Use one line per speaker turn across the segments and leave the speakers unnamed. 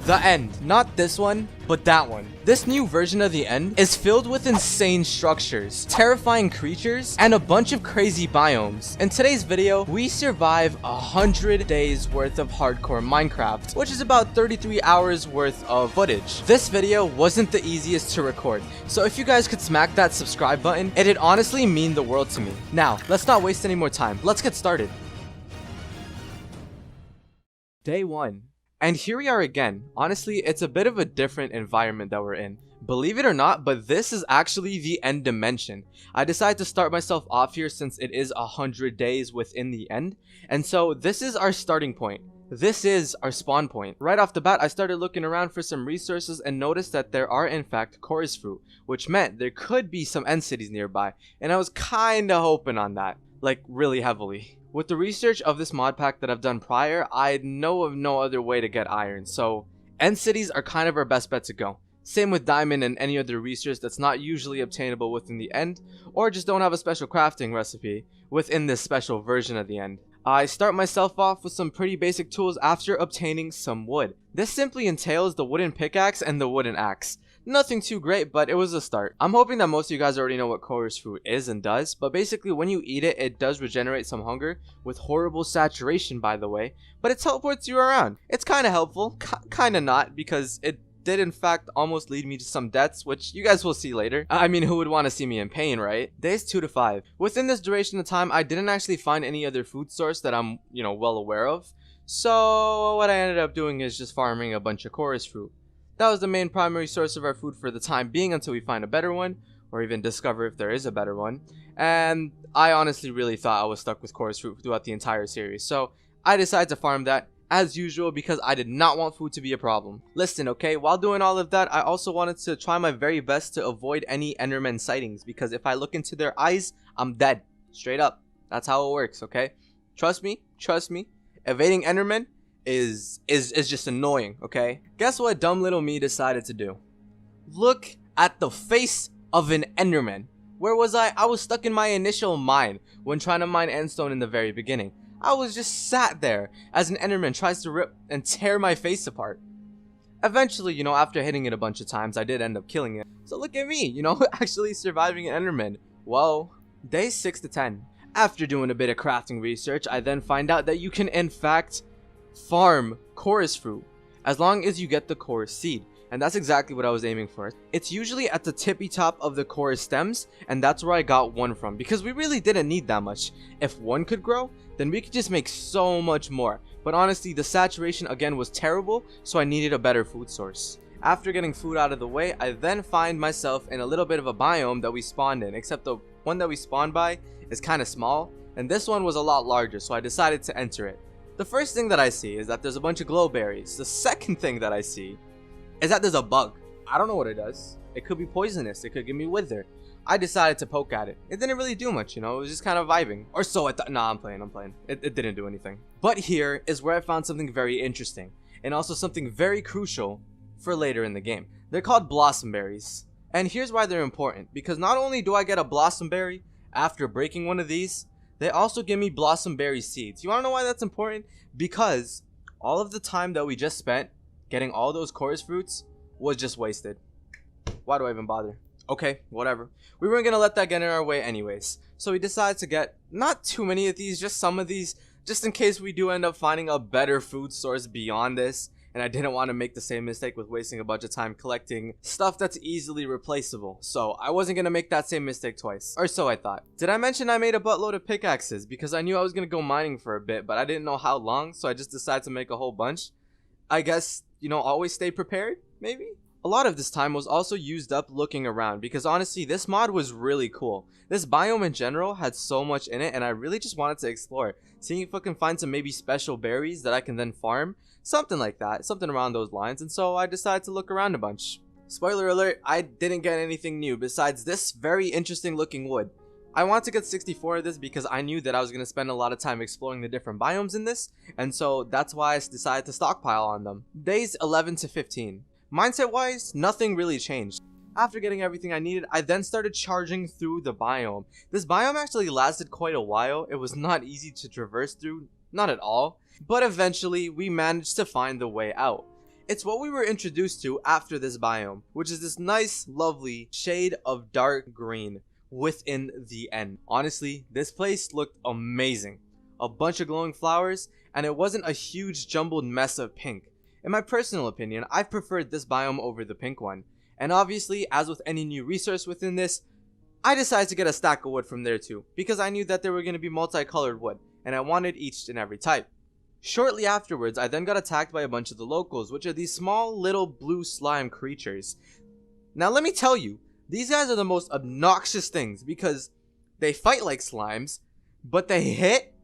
The End. Not this one, but that one. This new version of The End is filled with insane structures, terrifying creatures, and a bunch of crazy biomes. In today's video, we survive 100 days worth of hardcore Minecraft, which is about 33 hours worth of footage. This video wasn't the easiest to record, so if you guys could smack that subscribe button, it'd honestly mean the world to me. Now, let's not waste any more time. Let's get started. Day 1. And here we are again. Honestly, it's a bit of a different environment that we're in. Believe it or not, but this is actually the end dimension. I decided to start myself off here since it is 100 days within the end. And so this is our starting point. This is our spawn point. Right off the bat, I started looking around for some resources and noticed that there are in fact chorus fruit, which meant there could be some end cities nearby. And I was kinda hoping on that, like really heavily. With the research of this mod pack that I've done prior, I know of no other way to get iron, so end cities are kind of our best bet to go. Same with diamond and any other research that's not usually obtainable within the end, or just don't have a special crafting recipe within this special version of the end. I start myself off with some pretty basic tools after obtaining some wood. This simply entails the wooden pickaxe and the wooden axe. Nothing too great, but it was a start. I'm hoping that most of you guys already know what chorus fruit is and does, but basically when you eat it, it does regenerate some hunger with horrible saturation, by the way, but it teleports you around. It's kind of helpful, kind of not, because it did in fact almost lead me to some deaths, which you guys will see later. I mean, who would want to see me in pain, right? Days 2 to 5. Within this duration of time, I didn't actually find any other food source that I'm, well aware of. So what I ended up doing is just farming a bunch of chorus fruit. That was the main primary source of our food for the time being until we find a better one, or even discover if there is a better one. And I honestly really thought I was stuck with chorus fruit throughout the entire series. So I decided to farm that as usual because I did not want food to be a problem. Listen, okay, while doing all of that, I also wanted to try my very best to avoid any Enderman sightings, because if I look into their eyes, I'm dead. Straight up. That's how it works, okay? Trust me. Evading Enderman is just annoying, okay? Guess what dumb little me decided to do? Look at the face of an Enderman. Where was I? I was stuck in my initial mine when trying to mine endstone in the very beginning. I was just sat there as an Enderman tries to rip and tear my face apart. Eventually, after hitting it a bunch of times, I did end up killing it. So look at me, actually surviving an Enderman. Whoa. Day 6 to 10. After doing a bit of crafting research, I then find out that you can in fact farm chorus fruit as long as you get the chorus seed, and that's exactly what I was aiming for. It's usually at the tippy top of the chorus stems, and that's where I got one from, because we really didn't need that much. If one could grow, then we could just make so much more, but honestly the saturation again was terrible, so I needed a better food source. After getting food out of the way, I then find myself in a little bit of a biome that we spawned in, except the one that we spawned by is kind of small, and this one was a lot larger, so I decided to enter it. The first thing that I see is that there's a bunch of glowberries. The second thing that I see is that there's a bug. I don't know what it does. It could be poisonous. It could give me wither. I decided to poke at it. It didn't really do much, It was just kind of vibing. Or so I thought. Nah, I'm playing. It didn't do anything. But here is where I found something very interesting. And also something very crucial for later in the game. They're called blossom berries. And here's why they're important. Because not only do I get a blossom berry after breaking one of these, they also give me blossom berry seeds. You want to know why that's important? Because all of the time that we just spent getting all those chorus fruits was just wasted. Why do I even bother? Okay, whatever. We weren't going to let that get in our way anyways. So we decided to get not too many of these, just some of these, just in case we do end up finding a better food source beyond this. And I didn't want to make the same mistake with wasting a bunch of time collecting stuff that's easily replaceable. So I wasn't going to make that same mistake twice. Or so I thought. Did I mention I made a buttload of pickaxes? Because I knew I was going to go mining for a bit, but I didn't know how long. So I just decided to make a whole bunch. I guess, always stay prepared, maybe? A lot of this time was also used up looking around, because honestly, this mod was really cool. This biome in general had so much in it, and I really just wanted to explore. Seeing if I can find some maybe special berries that I can then farm. Something like that, something around those lines, and so I decided to look around a bunch. Spoiler alert, I didn't get anything new besides this very interesting looking wood. I want to get 64 of this because I knew that I was going to spend a lot of time exploring the different biomes in this, and so that's why I decided to stockpile on them. Days 11 to 15. Mindset wise, nothing really changed. After getting everything I needed, I then started charging through the biome. This biome actually lasted quite a while. It was not easy to traverse through, not at all, but eventually we managed to find the way out. It's what we were introduced to after this biome, which is this nice, lovely shade of dark green within the end. Honestly, this place looked amazing. A bunch of glowing flowers, and it wasn't a huge jumbled mess of pink. In my personal opinion, I've preferred this biome over the pink one. And obviously, as with any new resource within this, I decided to get a stack of wood from there too, because I knew that there were going to be multicolored wood, and I wanted each and every type. Shortly afterwards, I then got attacked by a bunch of the locals, which are these small little blue slime creatures. Now let me tell you, these guys are the most obnoxious things because they fight like slimes, but they hit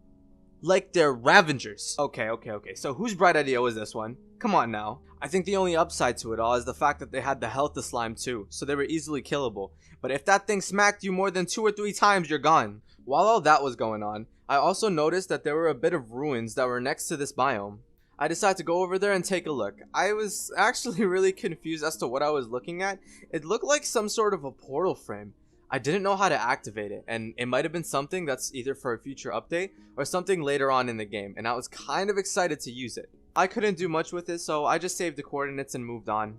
like they're Ravengers. Okay, so whose bright idea was this one? Come on now. I think the only upside to it all is the fact that they had the health of slime too, so they were easily killable. But if that thing smacked you more than 2 or 3 times, you're gone. While all that was going on, I also noticed that there were a bit of ruins that were next to this biome. I decided to go over there and take a look. I was actually really confused as to what I was looking at. It looked like some sort of a portal frame. I didn't know how to activate it, and it might have been something that's either for a future update or something later on in the game, and I was kind of excited to use it. I couldn't do much with it, so I just saved the coordinates and moved on.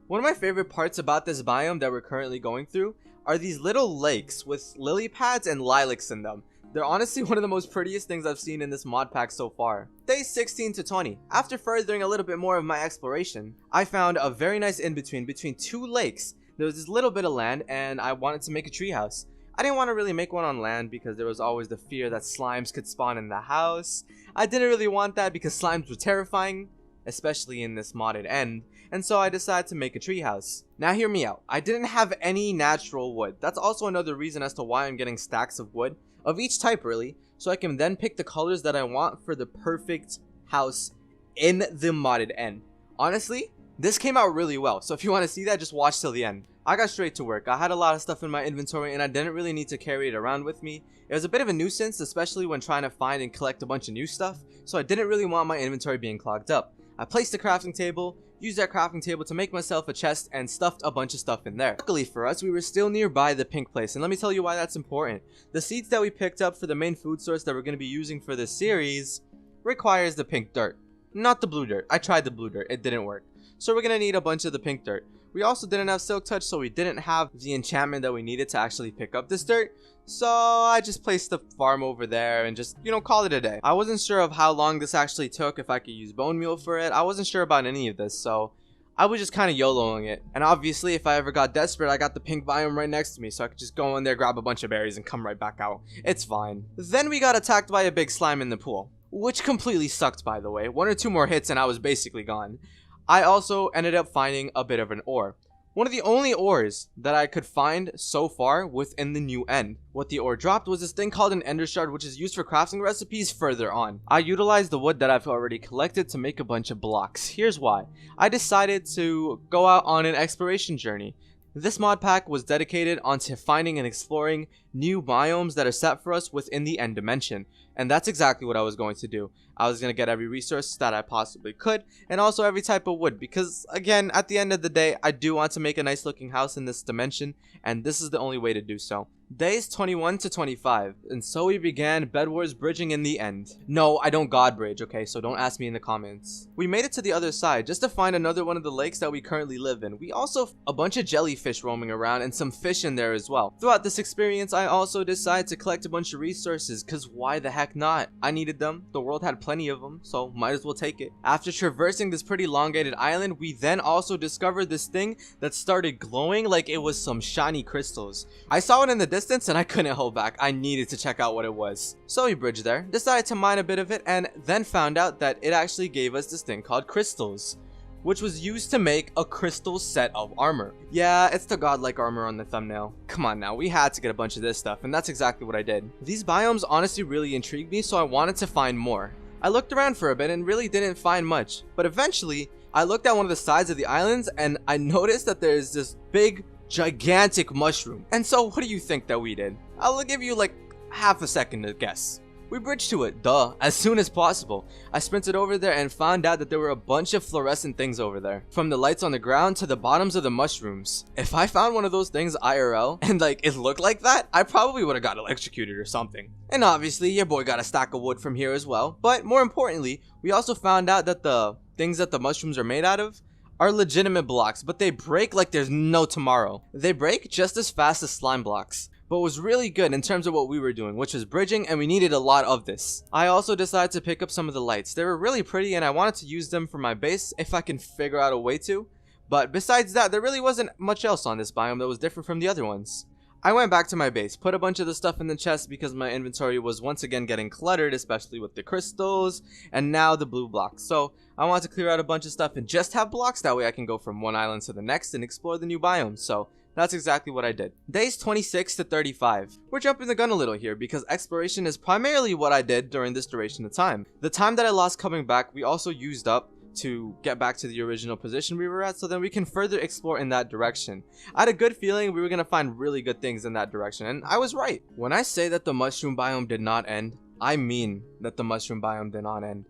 One of my favorite parts about this biome that we're currently going through are these little lakes with lily pads and lilacs in them. They're honestly one of the most prettiest things I've seen in this mod pack so far. Days 16 to 20. After furthering a little bit more of my exploration, I found a very nice in-between between 2 lakes. There was this little bit of land and I wanted to make a treehouse. I didn't want to really make one on land because there was always the fear that slimes could spawn in the house. I didn't really want that because slimes were terrifying, especially in this modded end, and so I decided to make a treehouse. Now hear me out, I didn't have any natural wood. That's also another reason as to why I'm getting stacks of wood, of each type really, so I can then pick the colors that I want for the perfect house in the modded end. Honestly, this came out really well, so if you want to see that, just watch till the end. I got straight to work. I had a lot of stuff in my inventory and I didn't really need to carry it around with me. It was a bit of a nuisance, especially when trying to find and collect a bunch of new stuff, so I didn't really want my inventory being clogged up. I placed a crafting table, used that crafting table to make myself a chest, and stuffed a bunch of stuff in there. Luckily for us, we were still nearby the pink place, and let me tell you why that's important. The seeds that we picked up for the main food source that we're going to be using for this series requires the pink dirt, not the blue dirt. I tried the blue dirt, it didn't work. So we're going to need a bunch of the pink dirt. We also didn't have silk touch, so we didn't have the enchantment that we needed to actually pick up this dirt. So I just placed the farm over there and just, call it a day. I wasn't sure of how long this actually took, if I could use bone meal for it. I wasn't sure about any of this, so I was just kind of YOLOing it. And obviously, if I ever got desperate, I got the pink biome right next to me, so I could just go in there, grab a bunch of berries, and come right back out. It's fine. Then we got attacked by a big slime in the pool, which completely sucked, by the way. 1 or 2 more hits and I was basically gone. I also ended up finding a bit of an ore. One of the only ores that I could find so far within the new end. What the ore dropped was this thing called an ender shard, which is used for crafting recipes further on. I utilized the wood that I've already collected to make a bunch of blocks. Here's why. I decided to go out on an exploration journey. This mod pack was dedicated onto finding and exploring new biomes that are set for us within the end dimension. And that's exactly what I was going to do. I was going to get every resource that I possibly could, and also every type of wood, because again, at the end of the day, I do want to make a nice looking house in this dimension, and this is the only way to do so. Days 21 to 25, and so we began Bed Wars bridging in the end. No, I don't god bridge, okay, so don't ask me in the comments. We made it to the other side just to find another one of the lakes that we currently live in. We also a bunch of jellyfish roaming around and some fish in there as well. Throughout this experience, I also decided to collect a bunch of resources, cause why the heck not? I needed them, the world had plenty of them, so might as well take it. After traversing this pretty elongated island, we then also discovered this thing that started glowing like it was some shiny crystals. I saw it in the distance and I couldn't hold back. I needed to check out what it was. So we bridged there, decided to mine a bit of it, and then found out that it actually gave us this thing called crystals, which was used to make a crystal set of armor. Yeah, it's the godlike armor on the thumbnail. Come on now, we had to get a bunch of this stuff, and that's exactly what I did. These biomes honestly really intrigued me, so I wanted to find more. I looked around for a bit and really didn't find much, but eventually I looked at one of the sides of the islands and I noticed that there's this big gigantic mushroom. And so what do you think that we did? I'll give you like half a second to guess. We bridged to it, duh, as soon as possible. I sprinted over there and found out that there were a bunch of fluorescent things over there. From the lights on the ground to the bottoms of the mushrooms. If I found one of those things IRL and like it looked like that, I probably would have got electrocuted or something. And obviously your boy got a stack of wood from here as well. But more importantly, we also found out that the things that the mushrooms are made out of are legitimate blocks, but they break like there's no tomorrow. They break just as fast as slime blocks, but was really good in terms of what we were doing, which was bridging, and we needed a lot of this. I also decided to pick up some of the lights. They were really pretty and I wanted to use them for my base if I can figure out a way to, but besides that, there really wasn't much else on this biome that was different from the other ones. I went back to my base, put a bunch of the stuff in the chest because my inventory was once again getting cluttered, especially with the crystals and now the blue blocks. So I wanted to clear out a bunch of stuff and just have blocks, that way I can go from one island to the next and explore the new biomes. So that's exactly what I did. Days 26 to 35. We're jumping the gun a little here because exploration is primarily what I did during this duration of time. The time that I lost coming back, we also used up to get back to the original position we were at, so then we can further explore in that direction. I had a good feeling we were going to find really good things in that direction, and I was right. When I say that the mushroom biome did not end, I mean that the mushroom biome did not end.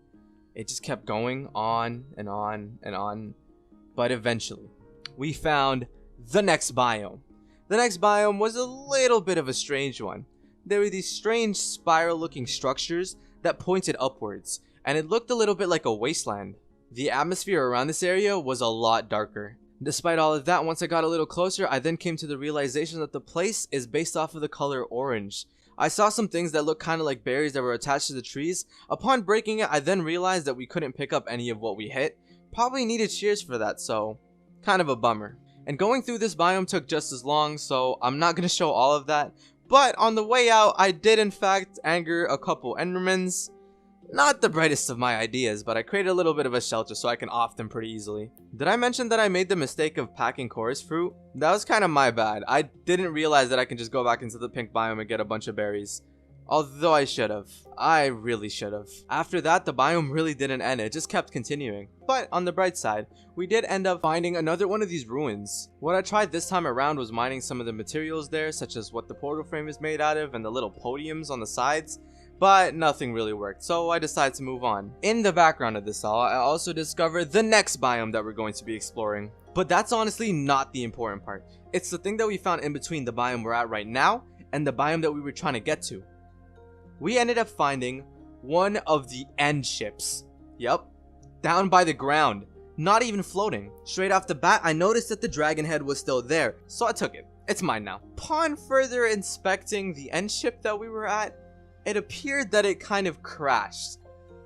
It just kept going on and on and on, but eventually we found the next biome. The next biome was a little bit of a strange one. There were these strange spiral looking structures that pointed upwards, and it looked a little bit like a wasteland. The atmosphere around this area was a lot darker. Despite all of that, once I got a little closer, I then came to the realization that the place is based off of the color orange. I saw some things that looked kind of like berries that were attached to the trees. Upon breaking it, I then realized that we couldn't pick up any of what we hit. Probably needed shears for that, so kind of a bummer. And going through this biome took just as long, so I'm not going to show all of that. But on the way out, I did in fact anger a couple endermans. Not the brightest of my ideas, but I created a little bit of a shelter so I can off them pretty easily. Did I mention that I made the mistake of packing chorus fruit? That was kind of my bad. I didn't realize that I can just go back into the pink biome and get a bunch of berries. Although I should have. I really should have. After that, the biome really didn't end. It just kept continuing. But on the bright side, we did end up finding another one of these ruins. What I tried this time around was mining some of the materials there, such as what the portal frame is made out of and the little podiums on the sides. But nothing really worked, so I decided to move on. In the background of this all, I also discovered the next biome that we're going to be exploring. But that's honestly not the important part. It's the thing that we found in between the biome we're at right now and the biome that we were trying to get to. We ended up finding one of the end ships. Yep, down by the ground, not even floating. Straight off the bat, I noticed that the dragon head was still there, so I took it. It's mine now. Upon further inspecting the end ship that we were at, it appeared that it kind of crashed,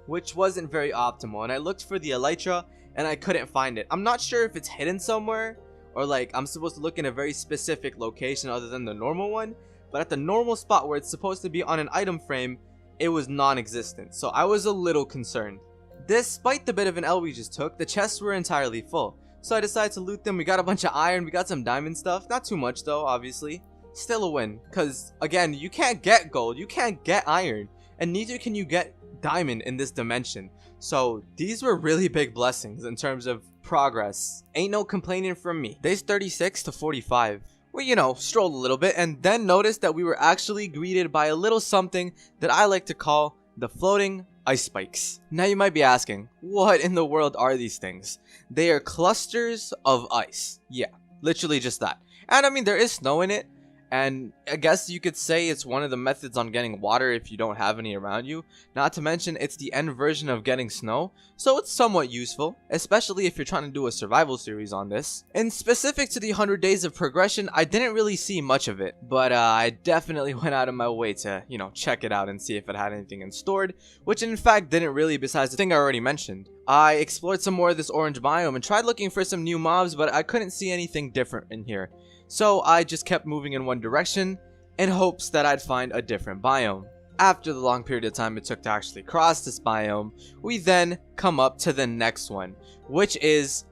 which wasn't very optimal, and I looked for the elytra and I couldn't find it. I'm not sure if it's hidden somewhere or like I'm supposed to look in a very specific location other than the normal one, but at the normal spot where it's supposed to be on an item frame, it was non-existent, so I was a little concerned. Despite the bit of an L we just took, the chests were entirely full, so I decided to loot them. We got a bunch of iron, we got some diamond stuff, not too much though, obviously. Still a win, because again, you can't get gold, you can't get iron, and neither can you get diamond in this dimension. So these were really big blessings in terms of progress. Ain't no complaining from me. Days 36 to 45. We, strolled a little bit and then noticed that we were actually greeted by a little something that I like to call the floating ice spikes. Now you might be asking, what in the world are these things? They are clusters of ice. Yeah, literally just that. And I mean, there is snow in it. And I guess you could say it's one of the methods on getting water if you don't have any around you. Not to mention it's the end version of getting snow, so it's somewhat useful, especially if you're trying to do a survival series on this. And specific to the 100 days of progression, I didn't really see much of it, but I definitely went out of my way to, check it out and see if it had anything in stored, which in fact didn't really, besides the thing I already mentioned. I explored some more of this orange biome and tried looking for some new mobs, but I couldn't see anything different in here. So I just kept moving in one direction in hopes that I'd find a different biome. After the long period of time it took to actually cross this biome, we then come up to the next one, which is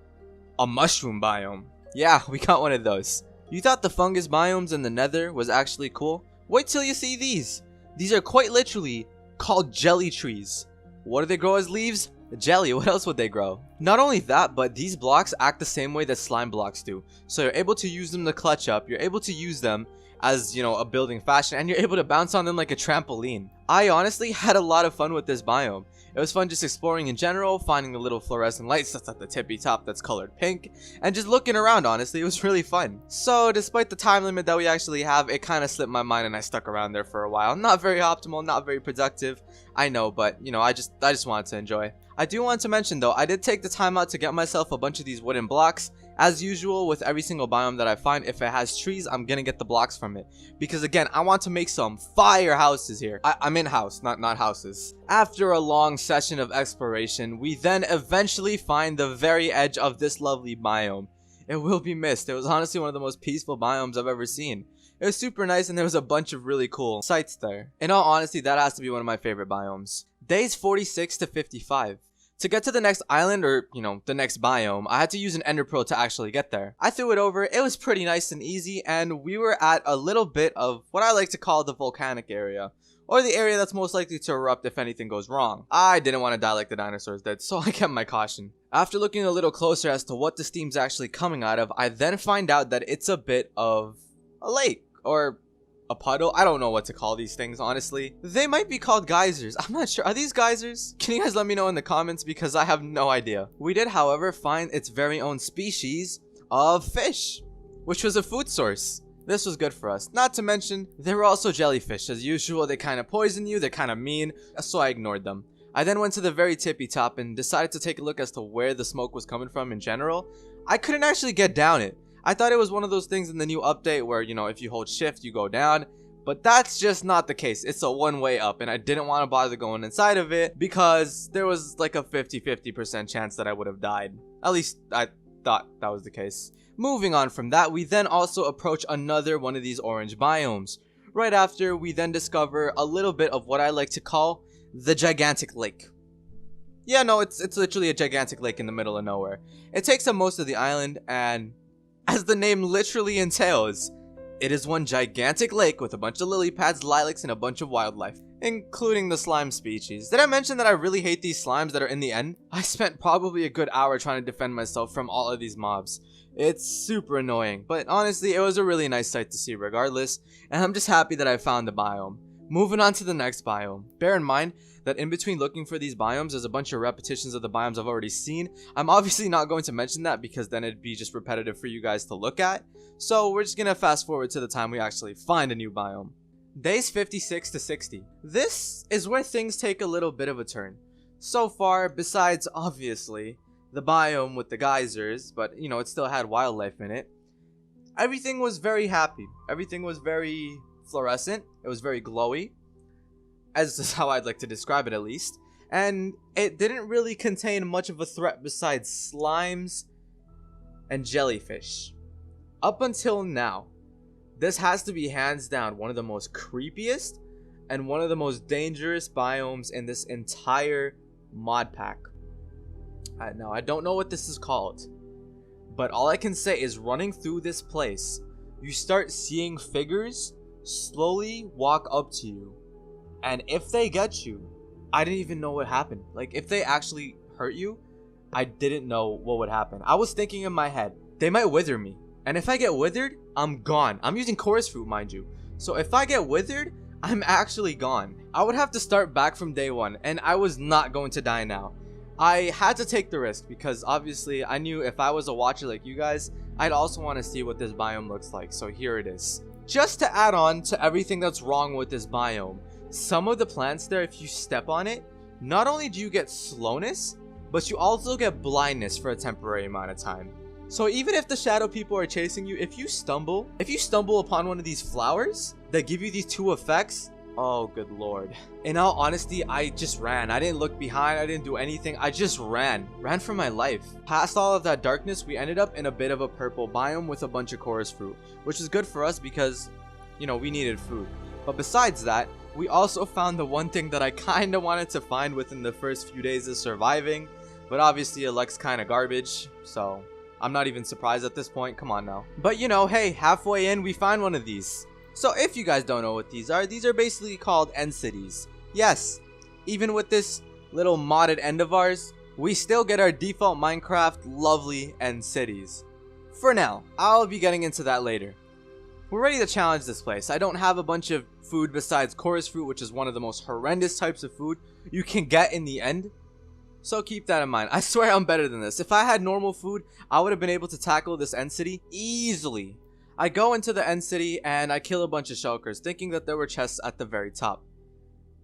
a mushroom biome. Yeah, we got one of those. You thought the fungus biomes in the nether was actually cool? Wait till you see these. These are quite literally called jelly trees. What do they grow as leaves? Jelly, what else would they grow? Not only that, but these blocks act the same way that slime blocks do. So you're able to use them to clutch up, you're able to use them as, a building fashion, and you're able to bounce on them like a trampoline. I honestly had a lot of fun with this biome. It was fun just exploring in general, finding the little fluorescent lights that's at the tippy top that's colored pink, and just looking around. Honestly, it was really fun. So despite the time limit that we actually have, it kind of slipped my mind and I stuck around there for a while. Not very optimal, not very productive, I know, but I just wanted to enjoy. I do want to mention though, I did take the time out to get myself a bunch of these wooden blocks. As usual with every single biome that I find, if it has trees, I'm gonna get the blocks from it. Because again, I want to make some fire houses here. I'm in house, not houses. After a long session of exploration, we then eventually find the very edge of this lovely biome. It will be missed. It was honestly one of the most peaceful biomes I've ever seen. It was super nice and there was a bunch of really cool sights there. In all honesty, that has to be one of my favorite biomes. Days 46 to 55. To get to the next island, or, the next biome, I had to use an ender pearl to actually get there. I threw it over, it was pretty nice and easy, and we were at a little bit of what I like to call the volcanic area. Or the area that's most likely to erupt if anything goes wrong. I didn't want to die like the dinosaurs did, so I kept my caution. After looking a little closer as to what the steam's actually coming out of, I then find out that it's a bit of a lake, or a puddle. I don't know what to call these things, honestly. They might be called geysers. I'm not sure. Are these geysers? Can you guys let me know in the comments because I have no idea. We did, however, find its very own species of fish, which was a food source. This was good for us. Not to mention, there were also jellyfish. As usual, they kind of poison you, they're kind of mean, so I ignored them. I then went to the very tippy top and decided to take a look as to where the smoke was coming from in general. I couldn't actually get down it. I thought it was one of those things in the new update where, if you hold shift, you go down. But that's just not the case. It's a one-way up, and I didn't want to bother going inside of it because there was like a 50% chance that I would have died. At least I thought that was the case. Moving on from that, we then also approach another one of these orange biomes. Right after, we then discover a little bit of what I like to call the gigantic lake. Yeah, no, it's literally a gigantic lake in the middle of nowhere. It takes up most of the island, and as the name literally entails, it is one gigantic lake with a bunch of lily pads, lilacs, and a bunch of wildlife, including the slime species. Did I mention that I really hate these slimes that are in the end? I spent probably a good hour trying to defend myself from all of these mobs. It's super annoying, but honestly, it was a really nice sight to see regardless, and I'm just happy that I found the biome. Moving on to the next biome. Bear in mind that in between looking for these biomes, there's a bunch of repetitions of the biomes I've already seen. I'm obviously not going to mention that because then it'd be just repetitive for you guys to look at. So we're just gonna fast forward to the time we actually find a new biome. Days 56 to 60. This is where things take a little bit of a turn. So far, besides obviously the biome with the geysers, but it still had wildlife in it, everything was very happy. Everything was very fluorescent. It was very glowy, as is how I'd like to describe it at least, and it didn't really contain much of a threat besides slimes and jellyfish. Up until now, this has to be hands down one of the most creepiest and one of the most dangerous biomes in this entire mod pack. Now, I don't know what this is called, but all I can say is running through this place, you start seeing figures slowly walk up to you, and if they get you, I didn't even know what happened. Like, if they actually hurt you, I didn't know what would happen. I was thinking in my head, they might wither me, and if I get withered, I'm gone. I'm using chorus fruit, mind you, so if I get withered, I'm actually gone. I would have to start back from day one, and I was not going to die now. I had to take the risk because obviously I knew if I was a watcher like you guys, I'd also want to see what this biome looks like, so here it is. Just to add on to everything that's wrong with this biome, some of the plants there, if you step on it, not only do you get slowness, but you also get blindness for a temporary amount of time. So even if the shadow people are chasing you, if you stumble upon one of these flowers that give you these two effects, oh good lord. In all honesty, I just ran. I didn't look behind, I didn't do anything, I just ran for my life. Past all of that darkness, we ended up in a bit of a purple biome with a bunch of chorus fruit, which is good for us because, we needed food. But besides that, we also found the one thing that I kinda wanted to find within the first few days of surviving, but obviously it looks kinda garbage, so I'm not even surprised at this point, come on now. But hey, halfway in, we find one of these. So if you guys don't know what these are basically called end cities. Yes, even with this little modded end of ours, we still get our default Minecraft lovely end cities. For now, I'll be getting into that later. We're ready to challenge this place. I don't have a bunch of food besides chorus fruit, which is one of the most horrendous types of food you can get in the end. So keep that in mind. I swear I'm better than this. If I had normal food, I would have been able to tackle this end city easily. I go into the end city and I kill a bunch of shulkers, thinking that there were chests at the very top.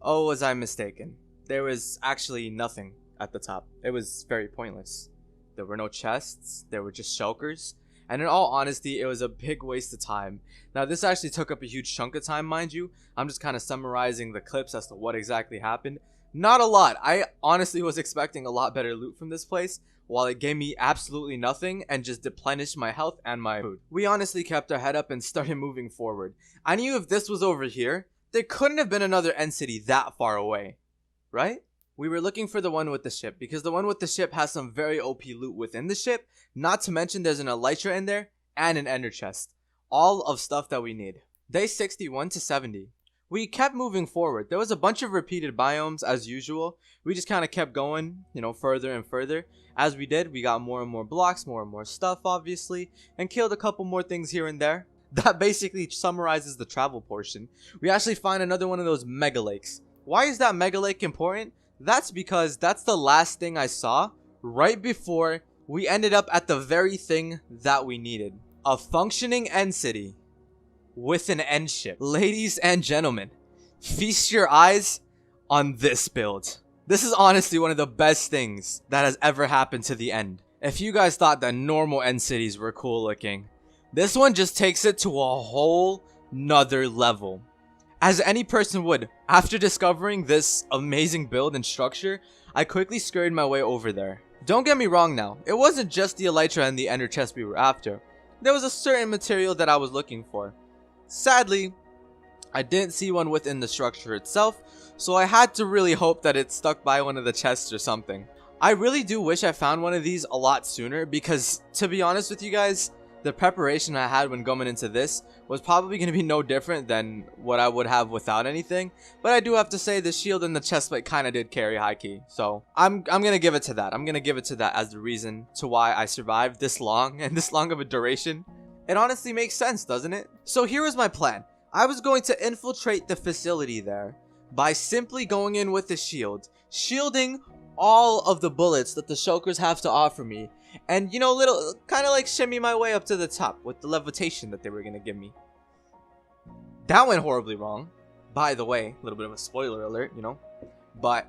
Oh, was I mistaken. There was actually nothing at the top. It was very pointless. There were no chests, there were just shulkers, and in all honesty, it was a big waste of time. Now, this actually took up a huge chunk of time, mind you. I'm just kind of summarizing the clips as to what exactly happened. Not a lot. I honestly was expecting a lot better loot from this place, while it gave me absolutely nothing and just replenished my health and my food. We honestly kept our head up and started moving forward. I knew if this was over here, there couldn't have been another end city that far away, right? We were looking for the one with the ship, because the one with the ship has some very OP loot within the ship, not to mention there's an elytra in there and an ender chest. All of stuff that we need. Day 61 to 70. We kept moving forward. There was a bunch of repeated biomes as usual. We just kind of kept going, further and further. As we did, we got more and more blocks, more and more stuff, obviously, and killed a couple more things here and there. That basically summarizes the travel portion. We actually find another one of those mega lakes. Why is that mega lake important? That's because that's the last thing I saw right before we ended up at the very thing that we needed. A functioning end city with an end ship. Ladies and gentlemen, feast your eyes on this build. This is honestly one of the best things that has ever happened to the end. If you guys thought that normal end cities were cool looking, this one just takes it to a whole nother level. As any person would, after discovering this amazing build and structure, I quickly scurried my way over there. Don't get me wrong now, it wasn't just the elytra and the ender chest we were after. There was a certain material that I was looking for. Sadly, I didn't see one within the structure itself, so I had to really hope that it stuck by one of the chests or something. I really do wish I found one of these a lot sooner, because to be honest with you guys, the preparation I had when going into this was probably going to be no different than what I would have without anything. But I do have to say the shield and the chestplate kind of did carry high key. So I'm going to give it to that. I'm going to give it to that as the reason to why I survived this long and this long of a duration. It honestly makes sense, doesn't it? So here was my plan. I was going to infiltrate the facility there by simply going in with the shield, shielding all of the bullets that the shulkers have to offer me, and little kind of like shimmy my way up to the top with the levitation that they were gonna give me. That went horribly wrong, by the way. A little bit of a spoiler alert, but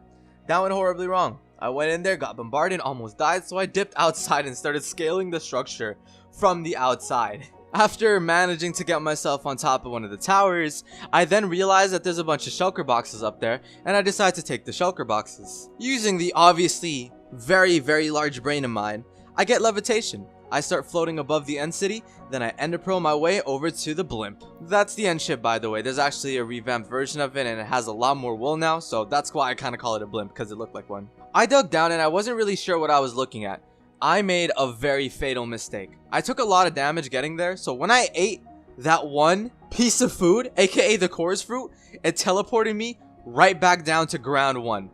that went horribly wrong. I went in there, got bombarded, almost died, so I dipped outside and started scaling the structure from the outside. After managing to get myself on top of one of the towers, I then realized that there's a bunch of shulker boxes up there, and I decided to take the shulker boxes. Using the obviously very, very large brain of mine, I get levitation. I start floating above the end city, then I ender pearl my way over to the blimp. That's the end ship, by the way. There's actually a revamped version of it, and it has a lot more wool now, so that's why I kind of call it a blimp, because it looked like one. I dug down and I wasn't really sure what I was looking at. I made a very fatal mistake. I took a lot of damage getting there, so when I ate that one piece of food, aka the chorus fruit, it teleported me right back down to ground 1.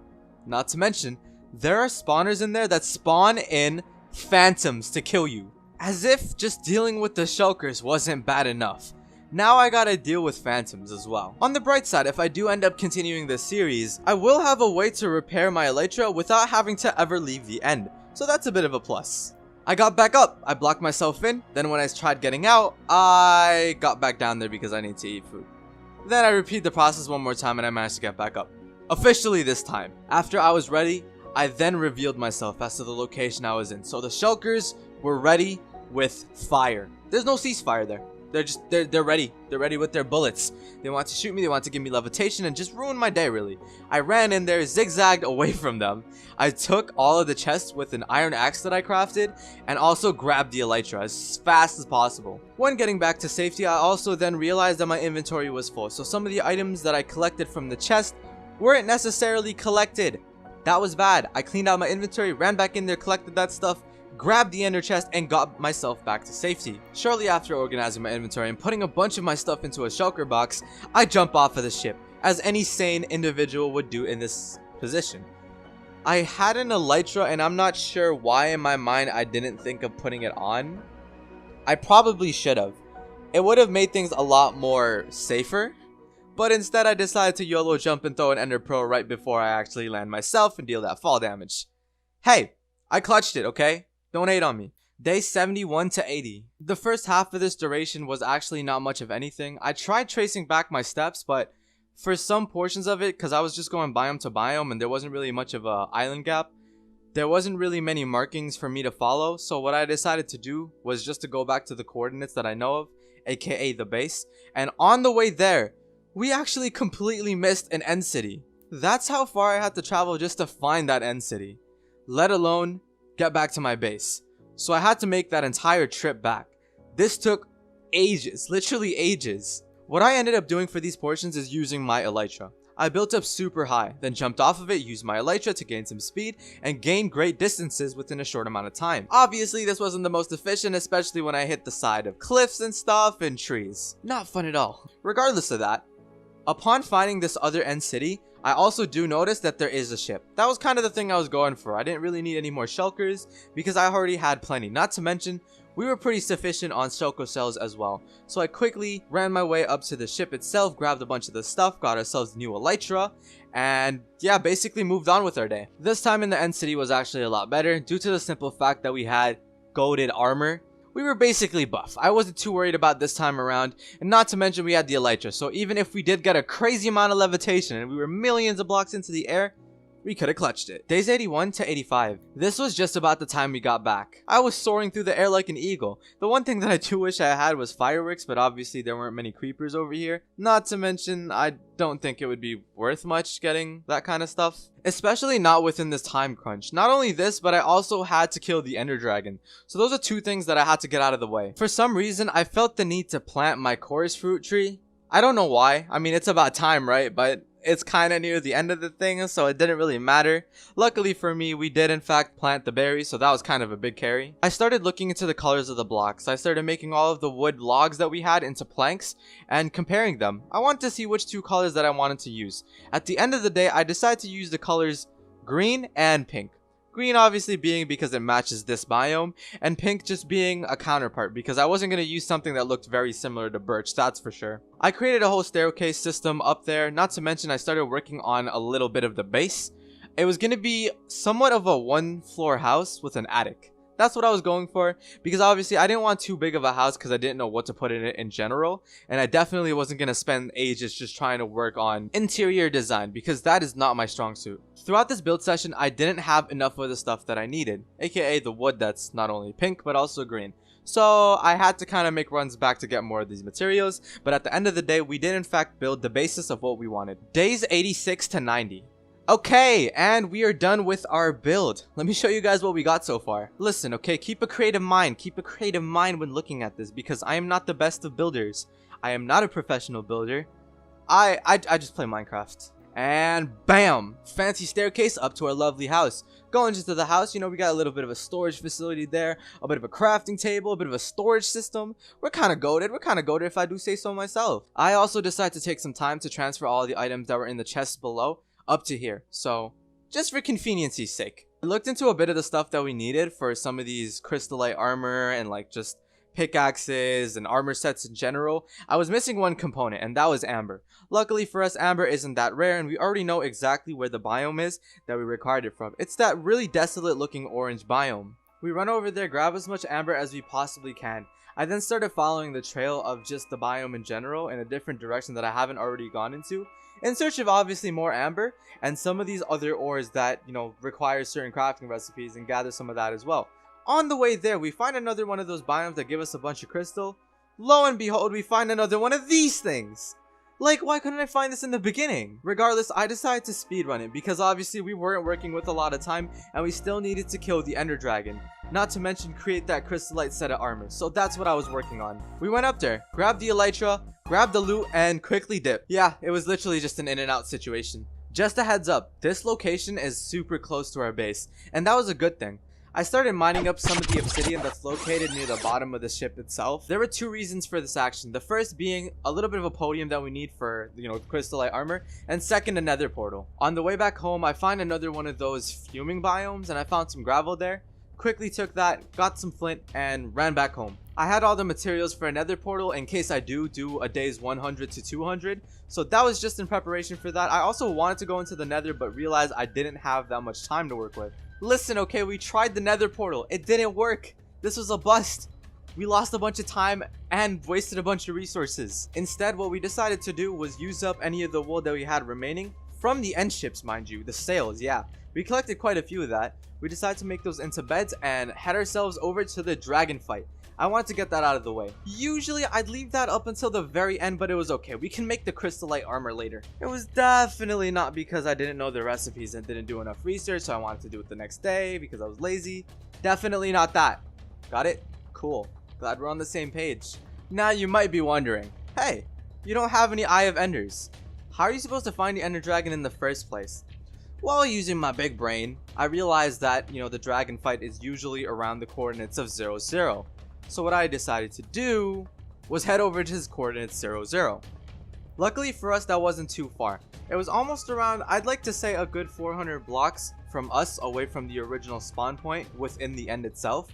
Not to mention, there are spawners in there that spawn in phantoms to kill you. As if just dealing with the shulkers wasn't bad enough. Now I gotta deal with phantoms as well. On the bright side, if I do end up continuing this series, I will have a way to repair my elytra without having to ever leave the end. So that's a bit of a plus. I got back up, I blocked myself in, then when I tried getting out, I got back down there because I need to eat food. Then I repeat the process one more time and I managed to get back up. Officially this time. After I was ready, I then revealed myself as to the location I was in. So the shulkers were ready with fire. There's no ceasefire there. They're ready. They're ready with their bullets. They want to shoot me, they want to give me levitation and just ruin my day really. I ran in there, zigzagged away from them. I took all of the chests with an iron axe that I crafted and also grabbed the elytra as fast as possible. When getting back to safety, I also then realized that my inventory was full. So some of the items that I collected from the chest weren't necessarily collected. That was bad. I cleaned out my inventory, ran back in there, collected that stuff, grabbed the ender chest, and got myself back to safety. Shortly after organizing my inventory and putting a bunch of my stuff into a shulker box, I jump off of the ship, as any sane individual would do in this position. I had an elytra and I'm not sure why in my mind I didn't think of putting it on. I probably should have. It would have made things a lot more safer. But instead I decided to YOLO jump and throw an ender pearl right before I actually land myself and deal that fall damage. Hey, I clutched it, okay? Don't hate on me. Day 71 to 80. The first half of this duration was actually not much of anything. I tried tracing back my steps, but for some portions of it, because I was just going biome to biome and there wasn't really much of a island gap, There wasn't really many markings for me to follow, so what I decided to do was just to go back to the coordinates that I know of, aka the base, and on the way there, we actually completely missed an end city. That's how far I had to travel just to find that end city, let alone get back to my base. So I had to make that entire trip back. This took ages, literally ages. What I ended up doing for these portions is using my elytra. I built up super high, then jumped off of it, used my elytra to gain some speed, and gain great distances within a short amount of time. Obviously, this wasn't the most efficient, especially when I hit the side of cliffs and stuff and trees. Not fun at all. Regardless of that, upon finding this other end city, I also do notice that there is a ship. That was kind of the thing I was going for. I didn't really need any more shulkers because I already had plenty. Not to mention, we were pretty sufficient on shulker cells as well. So I quickly ran my way up to the ship itself, grabbed a bunch of the stuff, got ourselves new elytra, and yeah, basically moved on with our day. This time in the end city was actually a lot better due to the simple fact that we had goated armor. We were basically buff. I wasn't too worried about this time around, and not to mention we had the elytra, so even if we did get a crazy amount of levitation and we were millions of blocks into the air, we could have clutched it. Days 81 to 85. This was just about the time we got back. I was soaring through the air like an eagle. The one thing that I do wish I had was fireworks, but obviously there weren't many creepers over here. Not to mention, I don't think it would be worth much getting that kind of stuff. Especially not within this time crunch. Not only this, but I also had to kill the Ender Dragon. So those are two things that I had to get out of the way. For some reason, I felt the need to plant my chorus fruit tree. I don't know why. I mean, it's about time, right? But it's kind of near the end of the thing, so it didn't really matter. Luckily for me, we did in fact plant the berries, so that was kind of a big carry. I started looking into the colors of the blocks. I started making all of the wood logs that we had into planks and comparing them. I wanted to see which two colors that I wanted to use. At the end of the day, I decided to use the colors green and pink. Green obviously being because it matches this biome, and pink just being a counterpart because I wasn't going to use something that looked very similar to birch, that's for sure. I created a whole staircase system up there, not to mention I started working on a little bit of the base. It was going to be somewhat of a one-floor house with an attic. That's what I was going for, because obviously I didn't want too big of a house because I didn't know what to put in it in general, and I definitely wasn't going to spend ages just trying to work on interior design because that is not my strong suit. Throughout this build session, I didn't have enough of the stuff that I needed, aka the wood that's not only pink but also green. So I had to kind of make runs back to get more of these materials, but at the end of the day, we did in fact build the basis of what we wanted. Days 86 to 90. Okay, and we are done with our build. Let me show you guys what we got so far. Listen, okay, keep a creative mind. Keep a creative mind when looking at this because I am not the best of builders. I am not a professional builder. I just play Minecraft. And bam! Fancy staircase up to our lovely house. Going into the house, you know, we got a little bit of a storage facility there, a bit of a crafting table, a bit of a storage system. We're kind of goated. We're kind of goated if I do say so myself. I also decided to take some time to transfer all the items that were in the chests below up to here, so just for convenience's sake. I looked into a bit of the stuff that we needed for some of these crystallite armor and like just pickaxes and armor sets in general. I was missing one component, and that was amber. Luckily for us, amber isn't that rare, and we already know exactly where the biome is that we required it from. It's that really desolate looking orange biome. We run over there, grab as much amber as we possibly can. I then started following the trail of just the biome in general in a different direction that I haven't already gone into, in search of obviously more amber and some of these other ores that, you know, require certain crafting recipes, and gather some of that as well. On the way there, we find another one of those biomes that give us a bunch of crystal. Lo and behold, we find another one of these things. Like, why couldn't I find this in the beginning? Regardless, I decided to speedrun it because obviously we weren't working with a lot of time and we still needed to kill the Ender Dragon. Not to mention create that crystallite set of armor. So that's what I was working on. We went up there, grabbed the elytra, grabbed the loot, and quickly dipped. Yeah, it was literally just an in and out situation. Just a heads up, this location is super close to our base, and that was a good thing. I started mining up some of the obsidian that's located near the bottom of the ship itself. There were two reasons for this action. The first being a little bit of a podium that we need for, you know, crystallite armor, and second, a nether portal. On the way back home, I find another one of those fuming biomes, and I found some gravel there. Quickly took that, got some flint, and ran back home. I had all the materials for a nether portal in case I do a days 100 to 200, so that was just in preparation for that. I also wanted to go into the nether but realized I didn't have that much time to work with. Listen, okay, we tried the nether portal. It didn't work. This was a bust. We lost a bunch of time and wasted a bunch of resources. Instead, what we decided to do was use up any of the wool that we had remaining, from the end ships, mind you, the sails. Yeah, we collected quite a few of that. We decided to make those into beds and head ourselves over to the dragon fight. I wanted to get that out of the way. Usually I'd leave that up until the very end, but it was okay. We can make the crystallite armor later. It was definitely not because I didn't know the recipes and didn't do enough research, so I wanted to do it the next day because I was lazy. Definitely not that. Got it? Cool. Glad we're on the same page. Now you might be wondering, hey, you don't have any Eye of Enders. How are you supposed to find the Ender Dragon in the first place? Well, using my big brain, I realized that, the dragon fight is usually around the coordinates of 0, 0. So what I decided to do was head over to his coordinates 0, 0. Luckily for us, that wasn't too far. It was almost around, I'd like to say, a good 400 blocks from us away from the original spawn point within the end itself.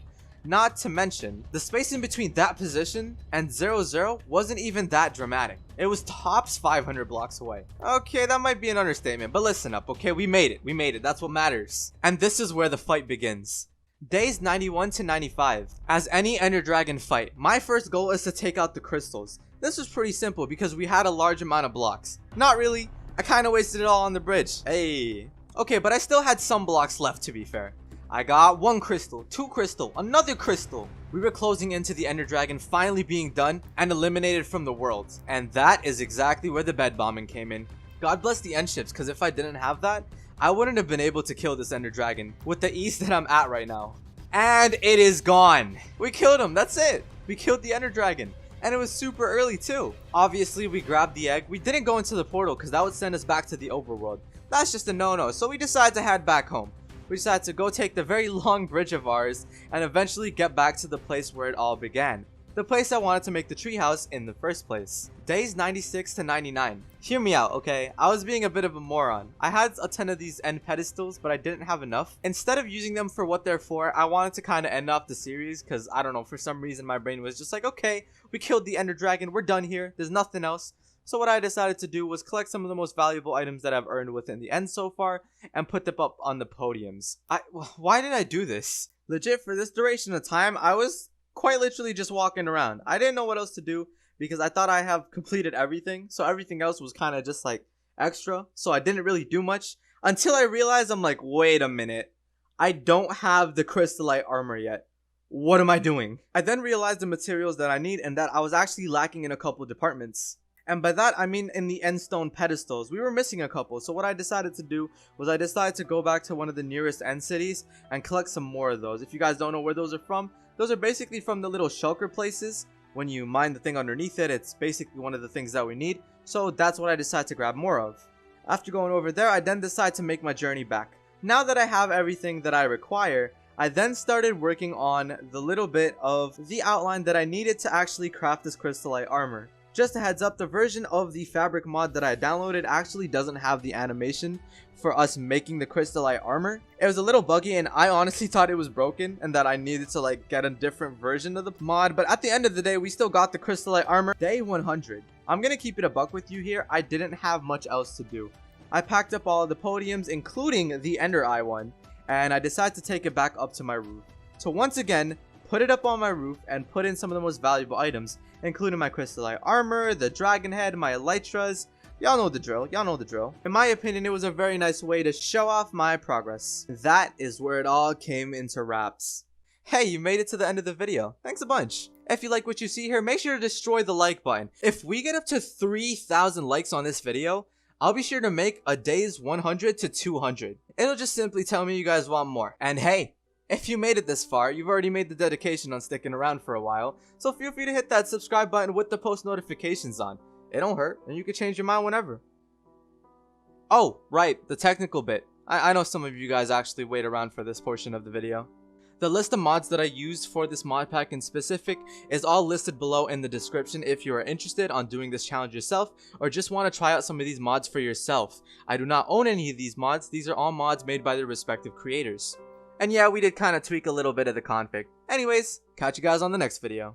Not to mention, the space in between that position and 0, 0 wasn't even that dramatic. It was tops 500 blocks away. Okay, that might be an understatement, but listen up, okay? We made it, that's what matters. And this is where the fight begins. Days 91 to 95. As any Ender Dragon fight, my first goal is to take out the crystals. This was pretty simple because we had a large amount of blocks. Not really, I kinda wasted it all on the bridge. Hey. Okay, but I still had some blocks left, to be fair. I got 1 crystal, 2 crystal, another crystal. We were closing into the Ender Dragon finally being done and eliminated from the world. And that is exactly where the bed bombing came in. God bless the end ships, because if I didn't have that, I wouldn't have been able to kill this Ender Dragon with the ease that I'm at right now. And it is gone. We killed him, that's it. We killed the Ender Dragon. And it was super early too. Obviously, we grabbed the egg. We didn't go into the portal because that would send us back to the overworld. That's just a no-no, so we decided to head back home. We decided to go take the very long bridge of ours and eventually get back to the place where it all began. The place I wanted to make the treehouse in the first place. Days 96 to 99. Hear me out, okay? I was being a bit of a moron. I had a ton of these end pedestals, but I didn't have enough. Instead of using them for what they're for, I wanted to kind of end off the series because, I don't know, for some reason my brain was just like, okay, we killed the Ender Dragon, we're done here, there's nothing else. So what I decided to do was collect some of the most valuable items that I've earned within the end so far and put them up on the podiums. Why did I do this? Legit, for this duration of time, I was quite literally just walking around. I didn't know what else to do because I thought I have completed everything. So everything else was kind of just like extra. So I didn't really do much until I realized I'm like, wait a minute. I don't have the crystallite armor yet. What am I doing? I then realized the materials that I need and that I was actually lacking in a couple of departments. And by that, I mean in the end stone pedestals. We were missing a couple. So what I decided to do was I decided to go back to one of the nearest end cities and collect some more of those. If you guys don't know where those are from, those are basically from the little shulker places. When you mine the thing underneath it, it's basically one of the things that we need. So that's what I decided to grab more of. After going over there, I then decided to make my journey back. Now that I have everything that I require, I then started working on the little bit of the outline that I needed to actually craft this crystallite armor. Just a heads up, the version of the fabric mod that I downloaded actually doesn't have the animation for us making the crystallite armor. It was a little buggy and I honestly thought it was broken and that I needed to like get a different version of the mod. But at the end of the day, we still got the crystallite armor. Day 100. I'm gonna keep it a buck with you here. I didn't have much else to do. I packed up all of the podiums, including the Ender Eye one, and I decided to take it back up to my roof. So once again, put it up on my roof and put in some of the most valuable items, including my crystallite armor, the dragon head, my elytras. Y'all know the drill. In my opinion, it was a very nice way to show off my progress. That is where it all came into wraps. Hey, you made it to the end of the video. Thanks a bunch. If you like what you see here, make sure to destroy the like button. If we get up to 3,000 likes on this video, I'll be sure to make a days 100 to 200. It'll just simply tell me you guys want more. And hey, if you made it this far, you've already made the dedication on sticking around for a while, so feel free to hit that subscribe button with the post notifications on. It don't hurt, and you can change your mind whenever. Oh, right, the technical bit. I know some of you guys actually wait around for this portion of the video. The list of mods that I used for this mod pack in specific is all listed below in the description if you are interested on doing this challenge yourself or just want to try out some of these mods for yourself. I do not own any of these mods, these are all mods made by their respective creators. And yeah, we did kind of tweak a little bit of the config. Anyways, catch you guys on the next video.